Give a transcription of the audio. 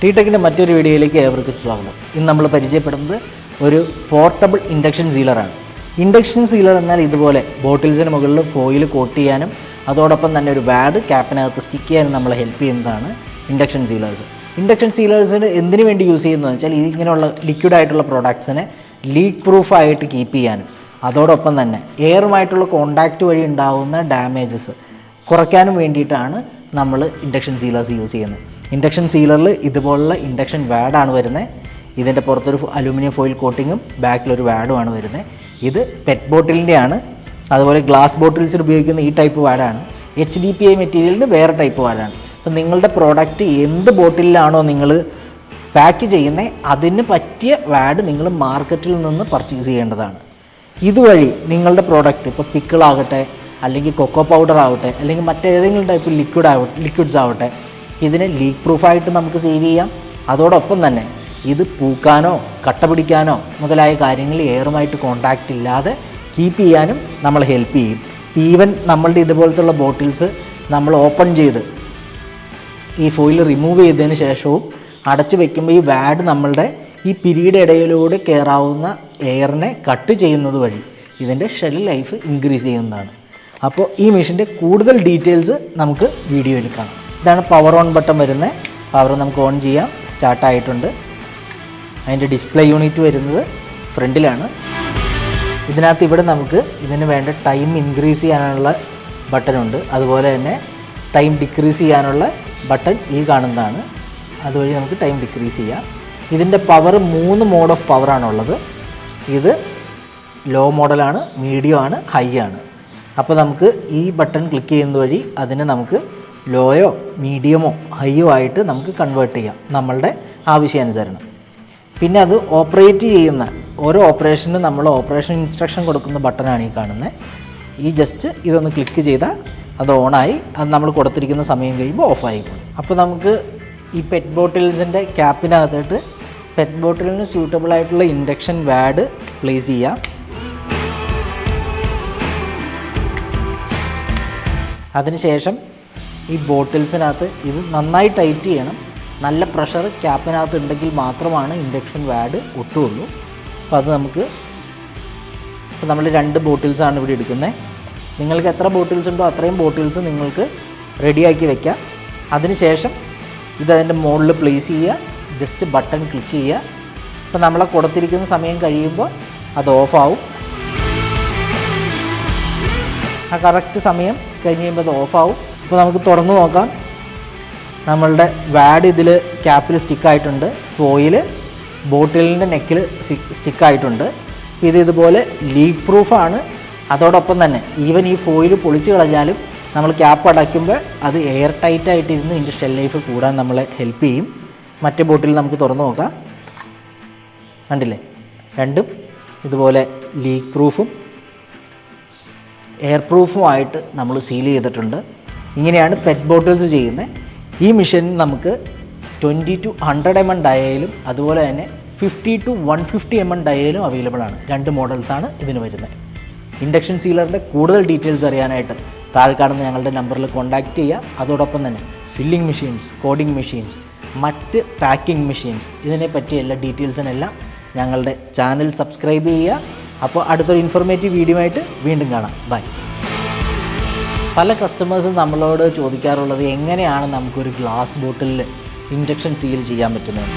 ടി-ടെക്കിൻ്റെ മറ്റൊരു വീഡിയോയിലേക്ക് ഏവർക്കും സ്വാഗതം. ഇന്ന് നമ്മൾ പരിചയപ്പെടുന്നത് ഒരു പോർട്ടബിൾ ഇൻഡക്ഷൻ സീലറാണ്. ഇൻഡക്ഷൻ സീലർ എന്നാൽ ഇതുപോലെ ബോട്ടിൽസിന് മുകളിൽ ഫോയിൽ കോട്ട് ചെയ്യാനും അതോടൊപ്പം തന്നെ ഒരു വാഡ് ക്യാപ്പിനകത്ത് സ്റ്റിക്ക് ചെയ്യാനും നമ്മളെ ഹെൽപ്പ് ചെയ്യുന്നതാണ് ഇൻഡക്ഷൻ സീലേഴ്സ്. ഇൻഡക്ഷൻ സീലേഴ്സിന് എന്തിനു വേണ്ടി യൂസ് ചെയ്യുന്നതെന്ന് വെച്ചാൽ ഇങ്ങനെയുള്ള ലിക്വിഡായിട്ടുള്ള പ്രോഡക്ട്സിനെ ലീക്ക് പ്രൂഫായിട്ട് കീപ്പ് ചെയ്യാനും അതോടൊപ്പം തന്നെ എയറുമായിട്ടുള്ള കോണ്ടാക്റ്റ് വഴി ഉണ്ടാകുന്ന ഡാമേജസ് കുറയ്ക്കാനും വേണ്ടിയിട്ടാണ് നമ്മൾ ഇൻഡക്ഷൻ സീലേഴ്സ് യൂസ് ചെയ്യുന്നത്. ഇൻഡക്ഷൻ സീലറിൽ ഇതുപോലുള്ള ഇൻഡക്ഷൻ വാഡാണ് വരുന്നത്. ഇതിൻ്റെ പുറത്തൊരു അലുമിനിയം ഫോയിൽ കോട്ടിങ്ങും ബാക്കിലൊരു വാഡുമാണ് വരുന്നത്. ഇത് പെറ്റ് ബോട്ടിലിൻ്റെയാണ്. അതുപോലെ ഗ്ലാസ് ബോട്ടിൽസിൽ ഉപയോഗിക്കുന്ന ഈ ടൈപ്പ് വാഡാണ്. HDPE മെറ്റീരിയലിന് വേറെ ടൈപ്പ് വാഡാണ്. അപ്പം നിങ്ങളുടെ പ്രോഡക്റ്റ് എന്ത് ബോട്ടിലാണോ നിങ്ങൾ പാക്ക് ചെയ്യുന്നത് അതിന് പറ്റിയ വാഡ് നിങ്ങൾ മാർക്കറ്റിൽ നിന്ന് പർച്ചേസ് ചെയ്യേണ്ടതാണ്. ഇതുവഴി നിങ്ങളുടെ പ്രോഡക്റ്റ് ഇപ്പോൾ പിക്കിളാകട്ടെ അല്ലെങ്കിൽ കൊക്കോ പൗഡർ ആവട്ടെ അല്ലെങ്കിൽ മറ്റേതെങ്കിലും ടൈപ്പ് ലിക്വിഡ്സ് ആവട്ടെ ഇതിനെ ലീക്ക് പ്രൂഫായിട്ട് നമുക്ക് സേവ് ചെയ്യാം. അതോടൊപ്പം തന്നെ ഇത് പൂക്കാനോ കട്ട പിടിക്കാനോ മുതലായ കാര്യങ്ങൾ എയറുമായിട്ട് കോണ്ടാക്റ്റ് ഇല്ലാതെ കീപ്പ് ചെയ്യാനും നമ്മൾ ഹെൽപ്പ് ചെയ്യും. ഈവൻ നമ്മളുടെ ഇതുപോലത്തുള്ള ബോട്ടിൽസ് നമ്മൾ ഓപ്പൺ ചെയ്ത് ഈ ഫോയിൽ റിമൂവ് ചെയ്തതിന് ശേഷവും അടച്ചു വയ്ക്കുമ്പോൾ ഈ വാഡ് നമ്മളുടെ ഈ പിരിയുടെ ഇടയിലൂടെ കയറാവുന്ന എയറിനെ കട്ട് ചെയ്യുന്നത് വഴി ഇതിൻ്റെ ഷെൽ ലൈഫ് ഇൻക്രീസ് ചെയ്യുന്നതാണ്. അപ്പോൾ ഈ മെഷീൻ്റെ കൂടുതൽ ഡീറ്റെയിൽസ് നമുക്ക് വീഡിയോയിൽ കാണാം. ഇതാണ് പവർ ഓൺ ബട്ടൺ വരുന്നത്. പവർ നമുക്ക് ഓൺ ചെയ്യാം. സ്റ്റാർട്ടായിട്ടുണ്ട്. അതിൻ്റെ ഡിസ്പ്ലേ യൂണിറ്റ് വരുന്നത് ഫ്രണ്ടിലാണ്. ഇതിനകത്ത് ഇവിടെ നമുക്ക് ഇതിന് വേണ്ട ടൈം ഇൻക്രീസ് ചെയ്യാനുള്ള ബട്ടണുണ്ട്. അതുപോലെ തന്നെ ടൈം ഡിക്രീസ് ചെയ്യാനുള്ള ബട്ടൺ ഈ കാണുന്നതാണ്. അതുവഴി നമുക്ക് ടൈം ഡിക്രീസ് ചെയ്യാം. ഇതിൻ്റെ പവർ 3 മോഡ് ഓഫ് പവറാണുള്ളത്. ഇത് ലോ മോഡലാണ്, മീഡിയം ആണ്, ഹൈ ആണ്. അപ്പോൾ നമുക്ക് ഈ ബട്ടൺ ക്ലിക്ക് ചെയ്യുന്നത് വഴി അതിനെ നമുക്ക് ലോയോ മീഡിയമോ ഹൈയോ ആയിട്ട് നമുക്ക് കൺവേർട്ട് ചെയ്യാം നമ്മളുടെ ആവശ്യാനുസരണം. പിന്നെ അത് ഓപ്പറേറ്റ് ചെയ്യുന്ന ഓരോ ഓപ്പറേഷനും നമ്മൾ ഓപ്പറേഷൻ ഇൻസ്ട്രക്ഷൻ കൊടുക്കുന്ന ബട്ടണാണ് ഈ കാണുന്നത്. ഈ ജസ്റ്റ് ഇതൊന്ന് ക്ലിക്ക് ചെയ്താൽ അത് ഓണായി അത് നമ്മൾ കൊടുത്തിരിക്കുന്ന സമയം കഴിയുമ്പോൾ ഓഫായിക്കോളും. അപ്പോൾ നമുക്ക് ഈ പെറ്റ് ബോട്ടിൽസിൻ്റെ ക്യാപ്പിനകത്തിട്ട് പെറ്റ് ബോട്ടിലിന് സ്യൂട്ടബിൾ ആയിട്ടുള്ള ഇൻഡക്ഷൻ വാഡ് പ്ലേസ് ചെയ്യാം. അതിനുശേഷം ഈ ബോട്ടിൽസിനകത്ത് ഇത് നന്നായി ടൈറ്റ് ചെയ്യണം. നല്ല പ്രഷർ ക്യാപ്പിനകത്ത് ഉണ്ടെങ്കിൽ മാത്രമാണ് ഇൻഡക്ഷൻ വാഡ് ഒട്ടുകയുള്ളൂ. അപ്പോൾ അത് നമുക്ക് ഇപ്പോൾ നമ്മൾ 2 ബോട്ടിൽസാണ് ഇവിടെ എടുക്കുന്നത്. നിങ്ങൾക്ക് എത്ര ബോട്ടിൽസ് ഉണ്ടോ അത്രയും ബോട്ടിൽസ് നിങ്ങൾക്ക് റെഡിയാക്കി വയ്ക്കാം. അതിനുശേഷം ഇതതിൻ്റെ മുകളിൽ പ്ലേസ് ചെയ്യുക. ജസ്റ്റ് ബട്ടൺ ക്ലിക്ക് ചെയ്യുക. അപ്പോൾ നമ്മളെ കൊടുത്തിരിക്കുന്ന സമയം കഴിയുമ്പോൾ അത് ഓഫാവും. ആ കറക്റ്റ് സമയം കഴിഞ്ഞ് കഴിയുമ്പോൾ അത് ഓഫാവും. അപ്പോൾ നമുക്ക് തുറന്ന് നോക്കാം. നമ്മളുടെ വാഡ് ഇതിൽ ക്യാപ്പിൽ സ്റ്റിക്കായിട്ടുണ്ട്. ഫോയിൽ ബോട്ടിലിൻ്റെ നെക്കിൽ സ്റ്റിക്കായിട്ടുണ്ട്. ഇത് ഇതുപോലെ ലീക്ക് പ്രൂഫാണ്. അതോടൊപ്പം തന്നെ ഈവൻ ഈ ഫോയിൽ പൊളിച്ച് കളഞ്ഞാലും നമ്മൾ ക്യാപ്പ് അടയ്ക്കുമ്പോൾ അത് എയർ ടൈറ്റായിട്ടിരുന്ന് ഇതിൻ്റെ ഷെൽ ലൈഫ് കൂടാൻ നമ്മളെ ഹെൽപ്പ് ചെയ്യും. മറ്റേ ബോട്ടിൽ നമുക്ക് തുറന്ന് നോക്കാം. കണ്ടില്ലേ, രണ്ടും ഇതുപോലെ ലീക്ക് പ്രൂഫും എയർ പ്രൂഫുമായിട്ട് നമ്മൾ സീൽ ചെയ്തിട്ടുണ്ട്. ഇങ്ങനെയാണ് പെറ്റ് ബോട്ടിൽസ് ചെയ്യുന്നത്. ഈ മെഷീൻ നമുക്ക് 20 to 100 mm ഡയയിലും അതുപോലെ തന്നെ 50 to 150 mm ഡയയിലും അവൈലബിൾ ആണ്. 2 മോഡൽസാണ് ഇതിന് വരുന്നത്. ഇൻഡക്ഷൻ സീലറിൻ്റെ കൂടുതൽ ഡീറ്റെയിൽസ് അറിയാനായിട്ട് താഴെ കാണുന്ന ഞങ്ങളുടെ നമ്പറിൽ കോൺടാക്റ്റ് ചെയ്യുക. അതോടൊപ്പം തന്നെ ഫില്ലിംഗ് മെഷീൻസ്, കോഡിംഗ് മെഷീൻസ്, മറ്റ് പാക്കിംഗ് മെഷീൻസ് ഇതിനെ പറ്റിയ എല്ലാ ഡീറ്റെയിൽസിനെല്ലാം ഞങ്ങളുടെ ചാനൽ സബ്സ്ക്രൈബ് ചെയ്യുക. അപ്പോൾ അടുത്തൊരു ഇൻഫോർമേറ്റീവ് വീഡിയോ ആയിട്ട് വീണ്ടും കാണാം. ബൈ. പല കസ്റ്റമേഴ്സും നമ്മളോട് ചോദിക്കാറുള്ളത് എങ്ങനെയാണ് നമുക്കൊരു ഗ്ലാസ് ബോട്ടിലിൽ ഇൻഡക്ഷൻ സീൽ ചെയ്യാൻ പറ്റുന്നത്.